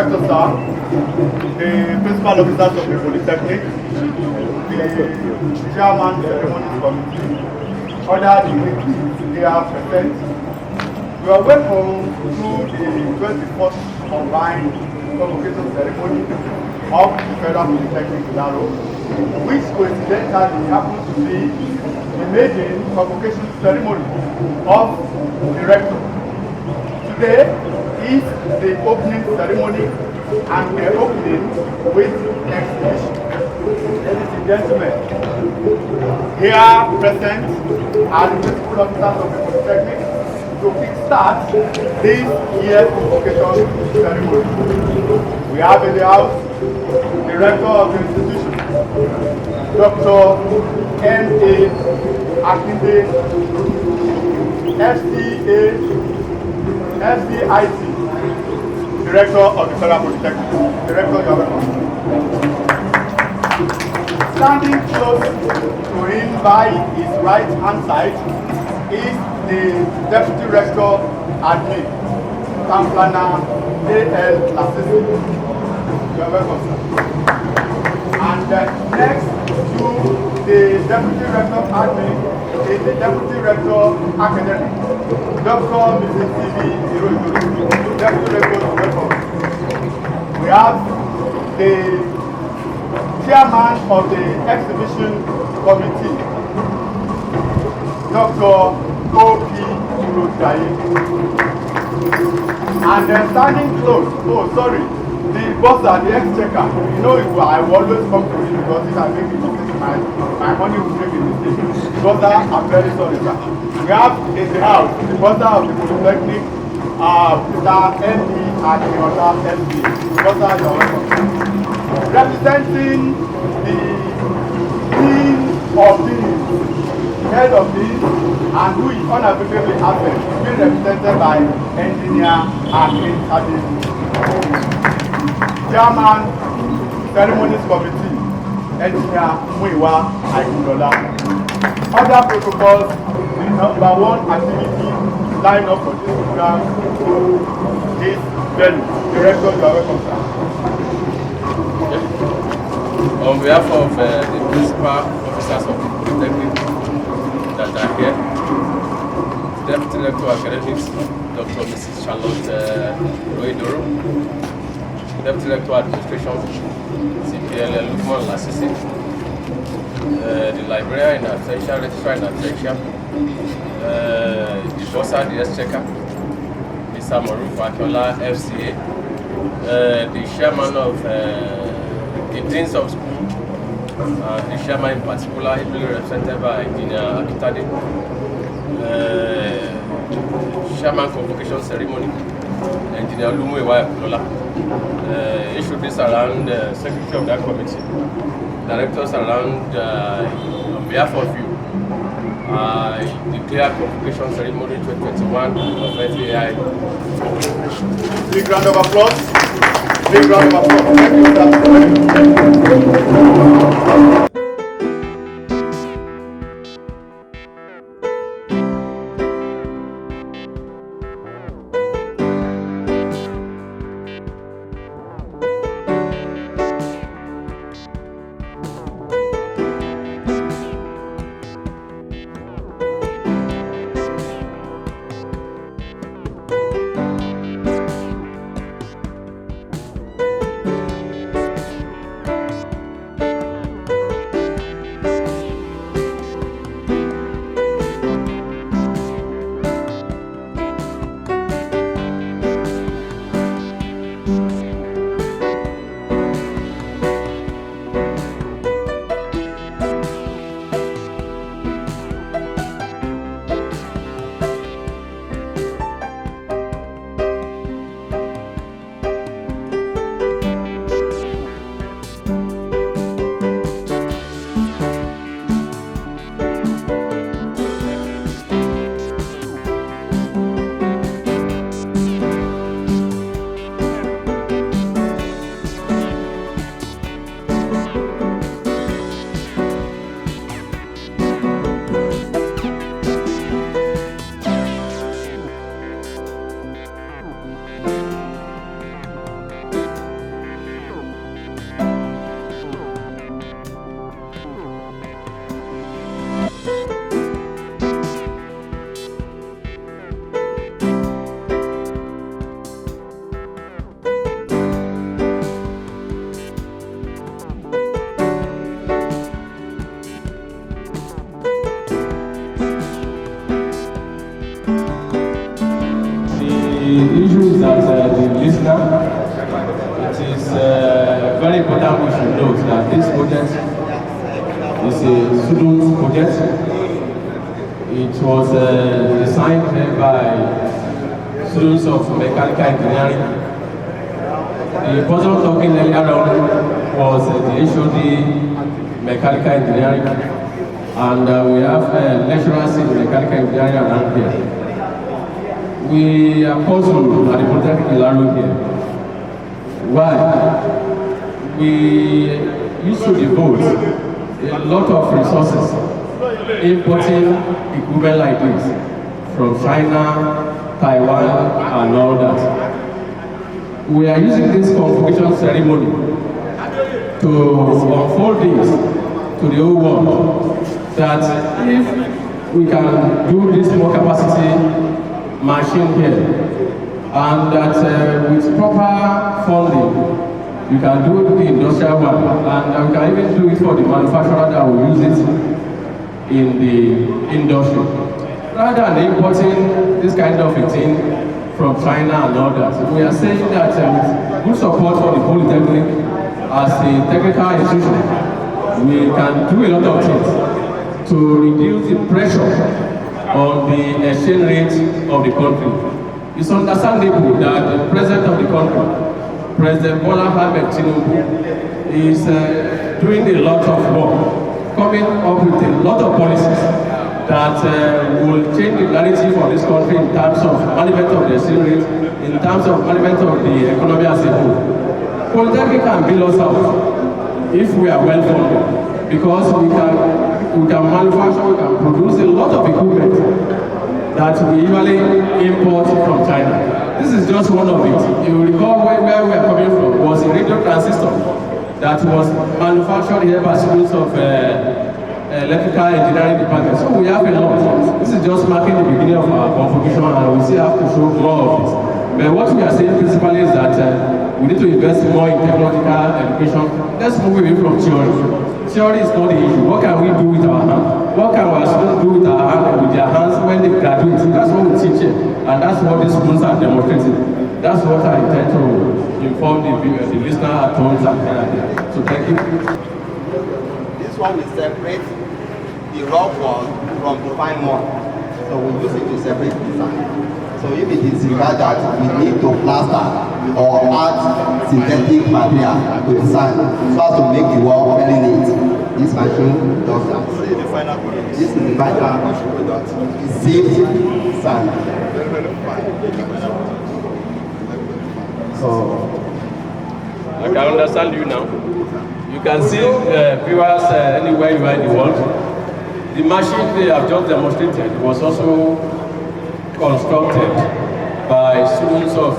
Director, sir, the principal officers of the Polytechnic, the chairman of the ceremonies committee, other dignitaries, they are present. You are welcome to the 24th combined convocation ceremony of the Federal Polytechnic Laro, which coincidentally happens to be the maiden convocation ceremony of the rector. Today is the opening ceremony, and we are opening with exhibition. Ladies and gentlemen, here present are the principal officers of the Polytechnic to kickstart this year's convocation ceremony. We have in the house the rector of the institution, Dr. M.A. Akinde, FCIT, Director of the Federal Polytechnic. Director, you are welcome. Standing close to him by his right hand side is the Deputy Rector Admin, Tamplana A.L. Lasisi. You are welcome, sir. And next to the Deputy Rector Admin is the Deputy Rector Academic, Dr. Mrs. T.V. Iroido. Deputy Rector, welcome. We have the Chairman of the Exhibition Committee, Dr. O.P. Urojaye. And then standing close, the boss at the exchequer. You know, I will always come to you because if I make it mistake, my money will make a mistake. Because I'm very sorry, sir. We have in the house the boss of the Polytechnic, Mr. N.D. and the other M.D. Boss, you're welcome. Representing the Dean of Deans, head of Deans, and who is unavoidably absent, being represented by Engineer Akin Adin. Chairman, Ceremonies Committee, Engineer Muiwa Aikunola. Other protocols, the number one activity lined up for this program is venue. Director, you are welcome, sir. On behalf of the principal officers of the Polytechnic that are here, Deputy Rector of Academics, Dr. Mrs. Charlotte Roedoro, Deputy Rector Administration, CPL Lukman Lasisi, the librarian in absentia, registrar in absentia, the boss at the exchequer, Mr. Maruf Akiola, FCA, the chairman of the deans of school, the chairman in particular, ably represented by Engineer Akitade, chairman convocation ceremony, Engineer Lumuewa Ekunola. Issued this around the secretary of that committee, directors around, on behalf of you, I declare convocation ceremony 2021 of FAI. Big round of applause. Big round of applause. Thank you, sir. very important we should note that this project is a student project. It was designed by students of mechanical engineering. The person talking earlier on was the HOD mechanical engineering, and we have lecturers in mechanical engineering around here. We are puzzled at the Polytechnic Ilaro here. Why? We used to devote a lot of resources importing equipment like this from China, Taiwan, and all that. We are using this convocation ceremony to unfold this to the whole world, that if we can do this more capacity machine here, and that with proper funding you can do the industrial one, and we can even do it for the manufacturer that will use it in the industry, rather than importing this kind of a thing from China and all that. We are saying that with good support for the Polytechnic as a technical institution, we can do a lot of things to reduce the pressure on the exchange rate of the country. It's understandable that the president of the country, President Bola Ahmed Tinubu, is doing a lot of work, coming up with a lot of policies that will change the narrative for this country in terms of management of the exchange rate, in terms of management of the economy as a whole. Polytechnic can bail us out if we are well funded, because we can manufacture, we can produce a lot of equipment that we usually import from China. This is just one of it. You recall where we are coming from was a radio transistor that was manufactured here by students of electrical engineering department. So we have a lot. This is just marking the beginning of our convocation, and we still have to show more of this. But what we are saying principally is that we need to invest more in technological education. Let's move away from theory. Theory is not the issue. What can we do with our hands? What can our students do with our hands and with their hands when they graduate? That's what we teach here, and that's what these students are demonstrating. That's what I intend to inform the listener at home. So thank you. This one will separate the rough one from the fine one. So we use it to separate the design. So if it is regard that we need to plaster or add synthetic material to the sand so as to make the wall very neat, this machine does that. This is the final product. This is the final product. It's sieved sand. Very, very fine. So I can understand you now. You can see viewers anywhere you are in the world. The machine they have just demonstrated was also constructed by students of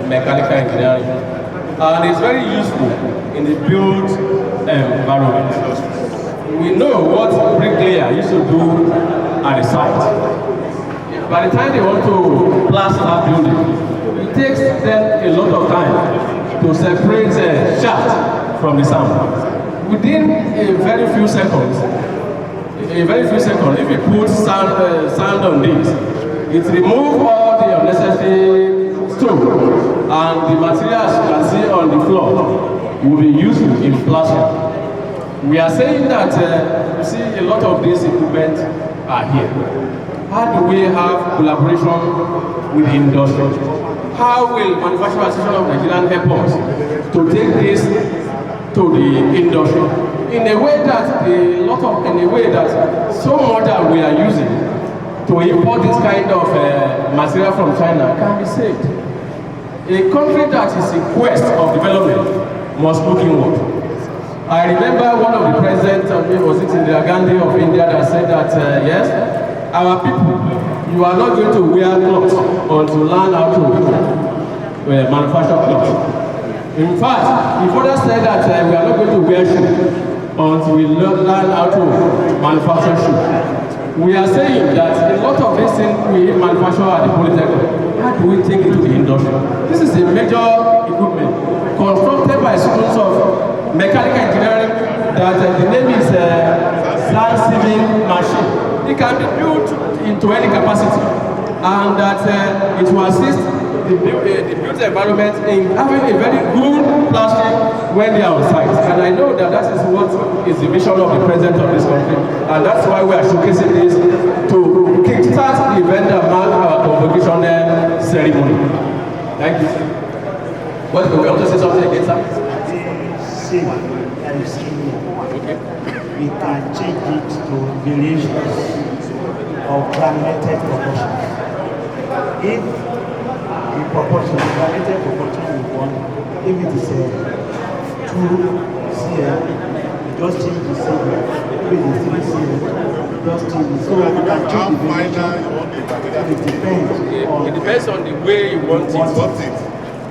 mechanical engineering, and it's very useful in the built environment. We know what bricklayer used to do at the site. By the time they want to plaster that building, it takes them a lot of time to separate shaft from the sand. Within a very few seconds, if you put sand on this, it removes all the unnecessary stone, and the materials you can see on the floor will be useful in plastering. We are saying that you see a lot of these equipment are here. How do we have collaboration with the industry? How will Manufacturing Association of Nigeria help us to take this to the industry in a way that so much that we are using to import this kind of material from China can be saved. A country that is in quest of development must look inward. I remember one of the presidents, was it Indira Gandhi of India, that said that yes, our people, you are not going to wear clothes until you learn how to manufacture clothes. In fact, he further said that we are not going to wear shoes until we learn how to manufacture shoes. We are saying that a lot of these things we manufacture at the Polytechnic, how do we take it to the industry? This is a major equipment constructed by students of mechanical engineering that the name is sand sieving machine. It can be built into any capacity, and that it will assist the built environment in having a very good plastering when they are on site. And I know that that is what is the vision of the president of this country. And that's why we are showcasing this to kickstart the event that mark our convocation ceremony. Thank you. What, we want to say something again, sir? Okay. We can change it to variations of fragmented proportion. If the proportion, fragmented proportion we want, if it is 2 cm, just change the cm. If it is 3 cm, just change the. So we can change the variation. It depends on. It depends on the way you want it.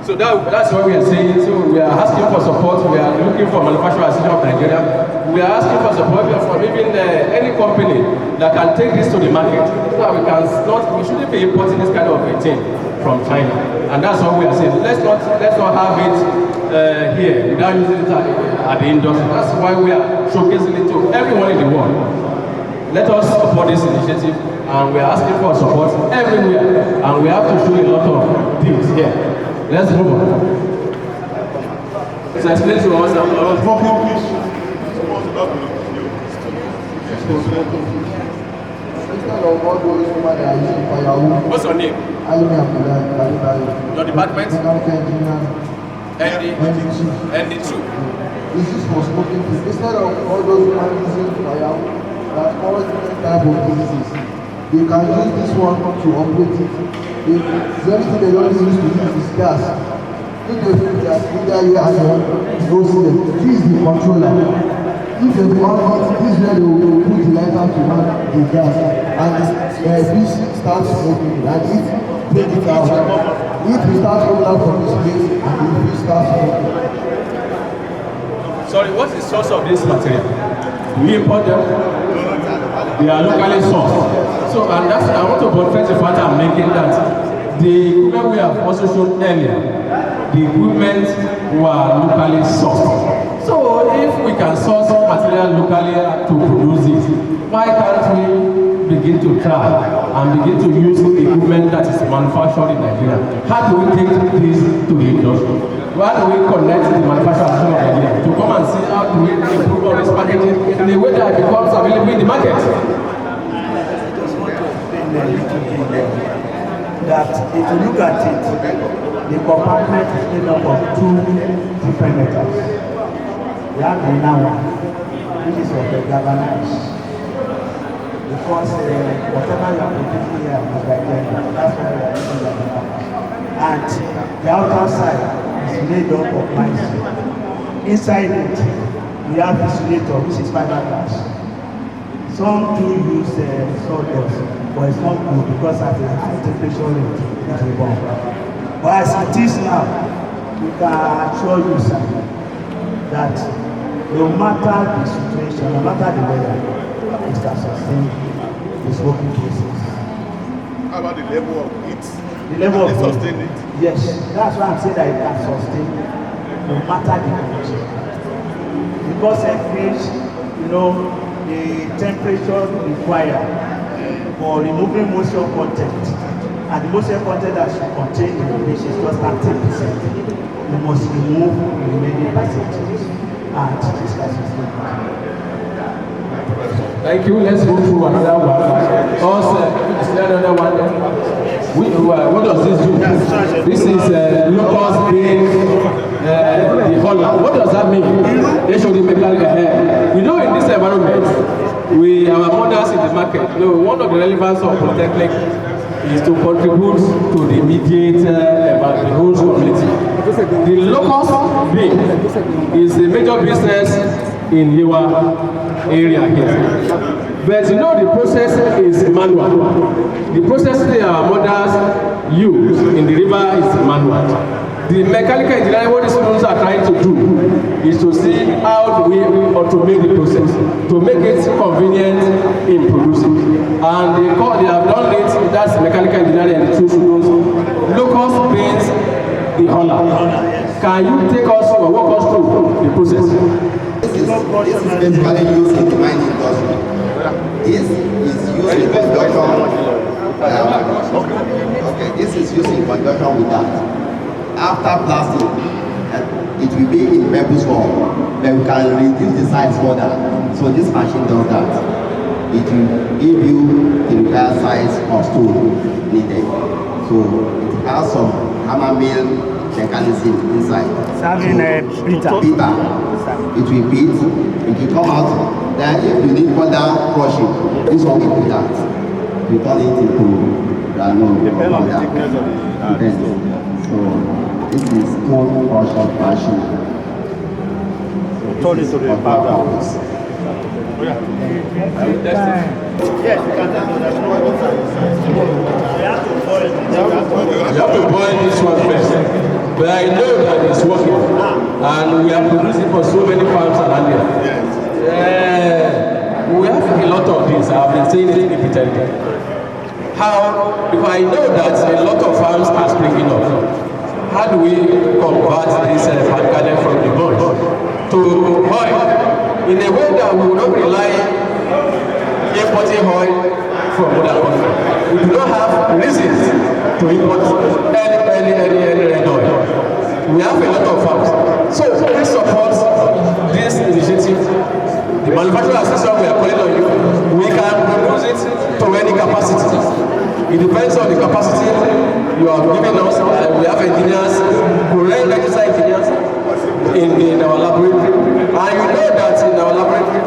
So that's what we are saying. So we are asking for support. We are looking for Manufacturing Association of Nigeria. We are asking for support from even any company that can take this to the market. So we shouldn't be importing this kind of a thing from China. And that's what we are saying. Let's not have it here without using it at the industry. That's why we are showcasing it to everyone in the world. Let us support this initiative, and we are asking for support everywhere. And we have to show a lot of things here. Let's move on. So explain to us about what's your name? Your department? And the two. This is for smoking things. Instead of all those people using firewood that cause different type of diseases, they can use this one to operate it. The only thing they don't use to use is gas. If they feel that either you have no system, this is the controller. If they want it, this is where they will put the lighter to run the gas. And this starts smoking, and it take it out. If we start coming out from this place, and the fish starts smoking. Sorry, what is the source of this material? We import them. They are locally sourced. So, and that's, I want to confess the fact I'm making that the equipment we have also shown earlier, the equipment were locally sourced. So, if we can source material locally to produce it, why can't we begin to try and begin to use equipment that is manufactured in Nigeria? How do we take this to the industry? Why do we connect the manufacturer of Nigeria to come and see how do we improve on this packaging in a way that it becomes available in the market? That if you look at it, the compartment is made up of 2 different metals. We have the inner one, which is of the galvanized. Because whatever you are producing here is like that, that's why we are using the galvanized. And the outer side is made up of limestone. Inside it, we have insulator, which is fiberglass. Some do use sawdust, but it's not good because at the high temperature rate, it will burn. But as it is now, we can assure you, sir, that no matter the situation, no matter the weather, it can sustain this working process. How about the level of heat? The level of heat. Sustain it? Yes, that's why I'm saying that it can sustain no matter the condition. Because a fish, the temperature required for removing moisture content, and the moisture content that should contain in the fish is just 30%. You must remove the remaining percentages, and this can sustain. Thank you. Let's go to another one. Also, is there another one there? What does this do? This is locust being the holland. What does that mean? They show the mechanical hair. In this environment, our mothers in the market, one of the relevance of Polytechnic is to contribute to the immediate the whole community. The locust being is a major business in Yewa area here. But the process is manual. The process that our mothers use in the river is manual. The mechanical engineering, what these students are trying to do is to see how do we automate the process to make it convenient in producing. And they have done it, that's mechanical engineering and the two students. Locust beans the Holland. Can you take us or walk us through the process? This is basically used in the mining industry. This is used in construction Okay, this is used in conjunction with that. After blasting, it will be in purpose form, then we can reduce the size further. So this machine does that. It will give you the required size of stone needed. So it has some hammer mill mechanism inside. Serving a pita. Pita. It will beat, it will come out. Then if you need further crushing, this one will do that. We turn it into Depends on the thickness of the stone. So this is stone crushing machine. Turn it to the powder. Yes, Yes, you can tell me that no one You have to boil this one first. But I know that it's working. And we are producing for so many farms around here. We have a lot of this. I've been saying it repeatedly. How? Because I know that a lot of farms are springing up. How do we convert this palm kernel from the bunch to oil in a way that we will not rely importing oil from other countries? We do not have reasons to import any red oil. We have a lot of farms. So please support this initiative. The manufacturer association we are calling on you, we can produce it to any capacity. It depends on the capacity you are giving us. We have engineers, correct registered engineers in our laboratory. And you know that in our laboratory,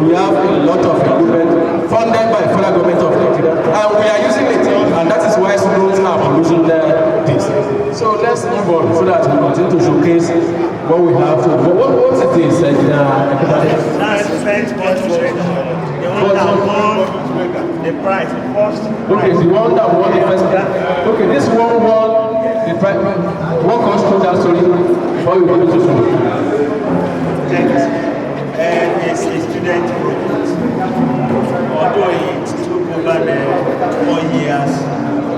we have a lot of equipment funded by federal government of Nigeria. And we are using it. And that is why students are producing this. So let's move on so that we continue to showcase what we have to. What it is? Now it depends what you say. The one that won the prize first. Okay, the one that won the first. Okay, this one won the prize. What comes through that story before we go to school? Thanks. It's a student project. Although it took over the 4 years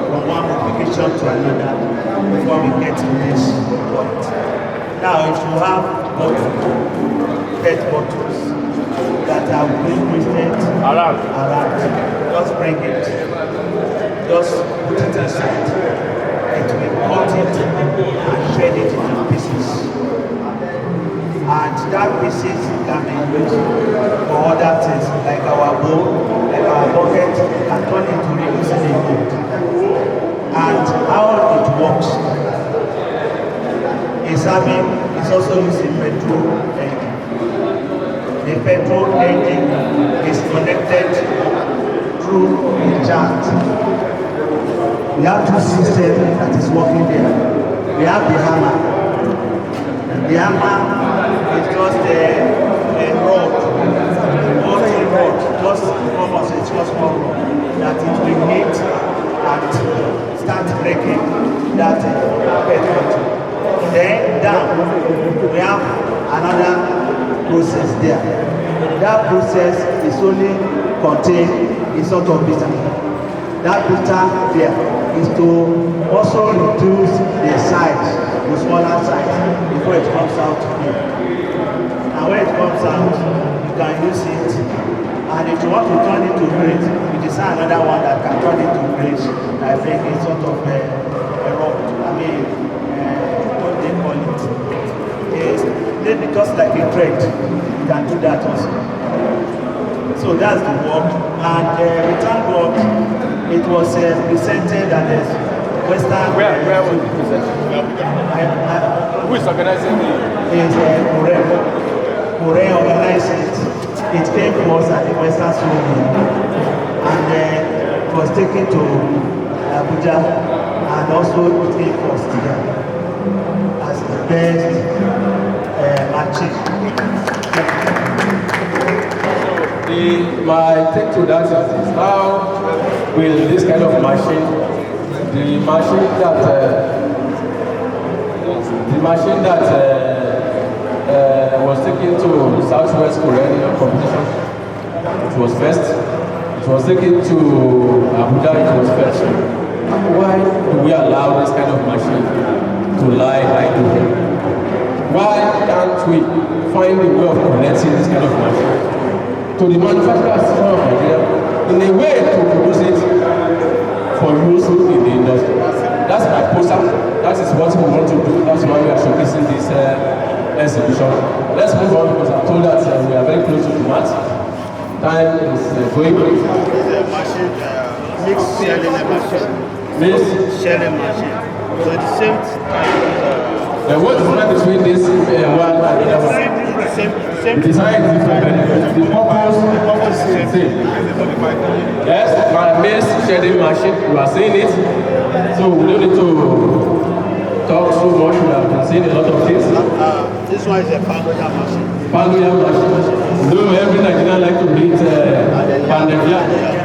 from one application to another before we get to this point. Now, if you have PET bottles that are being printed around, just bring it. Just put it inside. It will cut it and shred it into pieces. And that pieces can be used for other things like our bowl, like our bucket, and turn into reusable food. And how it works is also using petrol engine. The petrol engine is connected through a jack. We have two systems that is working there. We have the hammer. The hammer is just a rod, just almost a small rod that it will hit and start breaking that petrol. Then down, we have another process there. That process is only contain a sort of bitter. That bitter there is to also reduce the size, the smaller size, before it comes out here. And when it comes out, you can use it. And if you want to turn it to grade, you decide another one that can turn it to grade. I think it's sort of a rod. I mean, what they call it. It's maybe just like a thread. You can do that also. So that's the work. And we thank God it was presented at the Western. Where was it presented? Who is organizing it? It's Korea organized it. It came to us at the Western School and it was taken to Abuja and also it came to us together as the best matching. My take to that is how will this kind of machine, the machine that was taken to Southwest Korean competition, it was first. It was taken to Abuja, it was first. Why do we allow this kind of machine to lie idle here? Why can't we find a way of connecting this kind of machine to the manufacturers of Nigeria in a way to produce it for use in the industry. That's my poster. That is what we want to do. That's why we are showcasing this exhibition. Let's move on because I'm told that we are very close to the match. Time is going. It's a machine, mixed shelling machine. Mixed shelling machine. So the same type what is the difference between this one and the other one? same The design is different, but the purpose is the same. Yes, my mixed shedding machine, you are seeing it. So we don't need to talk so much. We have been seeing a lot of things. this one is a Pandoya machine. Pandoya machine. Though every Nigerian like to read Pandoya,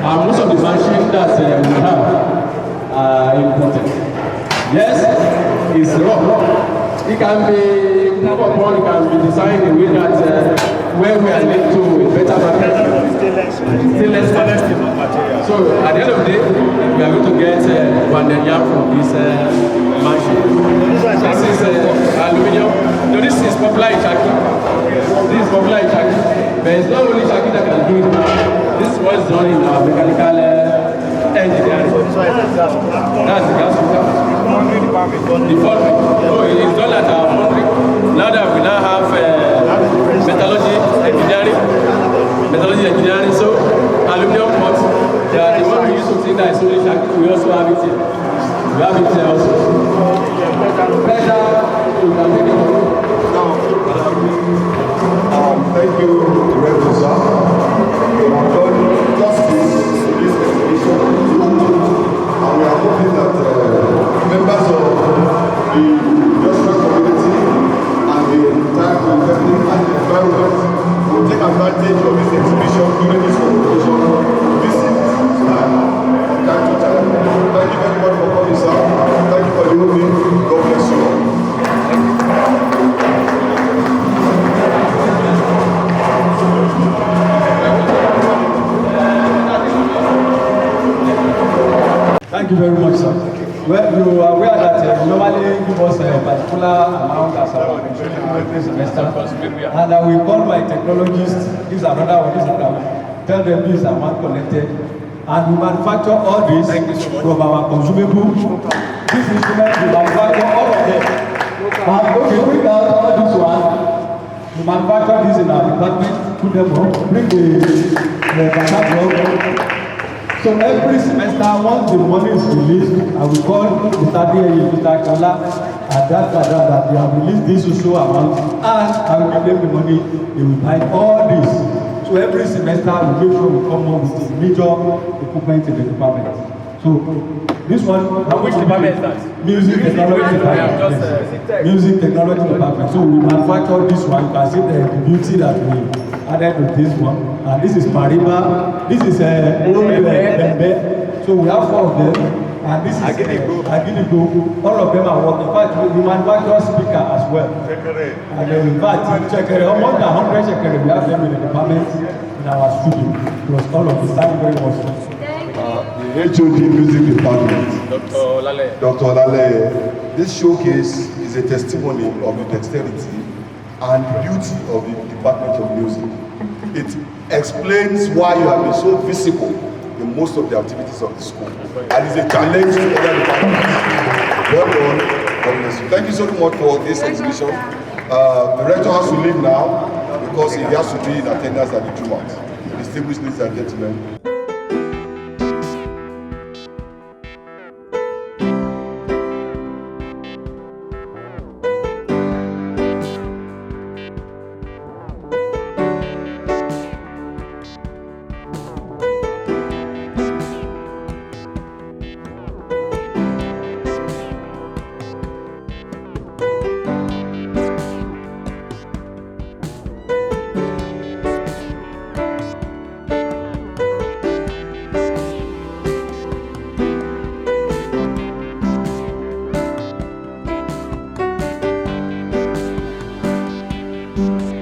and most of the machines that we have are important. Yes, it's raw. It can be put upon, it can be designed in a way that where we are linked to a better market. Stainless material. So at the end of the day, we are going to get Pandoya from this machine. This is aluminium. No, this is popular in Turkey. This is popular in Turkey. But it's not only Turkey that can do it now. This was done in our mechanical engineering. That's the gas cooker. The foundry. Oh, it's done at our foundry. Now that we now have metallurgy engineering, so aluminum pots, they are the one we used to think that is only Turkey. We also have it here. We have it here also. Better, you can take it. Thank you, Director Sir. We have done justice to this exhibition, and we are hoping that members of the industrial community and the entire community and the environment will take advantage of this exhibition during this convocation to visit from time to time. Thank you very much for coming, sir. Thank you for the opening. God bless you all. Thank you very much, sir. Well, you are aware that you normally give us a particular amount as our every semester, and we call my technologists, this is another one, this is another one, tell them this amount collected, and we manufacture all this from our consumable. This instrument, we manufacture all of them. And okay, bring out all this one, we manufacture this in our department, put them up, bring the catalog. So every semester, once the money is released, I will call Mr. D.A. Mr. Kola, and that that they have released this social amount, and I will give them the money, they will buy all this. So every semester, we make sure we come up with the major equipment in the department. So this one, which department is that? Music technology department. Yes. Music technology department. So we manufacture this one. You can see the beauty that we added to this one. And this is Mariba. This is old Bembe. So we have 4 of them. And this is Aginigo. All of them are working. In fact, we manufacture speaker as well. And in fact, more than 100 shekere, we have them in the department in our studio. Plus all of this. Thank you very much. The HOD Music Department, Dr. Olale, this showcase is a testimony of the dexterity and beauty of the Department of Music. It explains why you have been so visible in most of the activities of the school, and it's a challenge to other departments. Well done. God bless you. Thank you so much for this exhibition. The rector has to leave now because he has to be in attendance at the Jumat. Distinguished ladies and gentlemen. Thank you.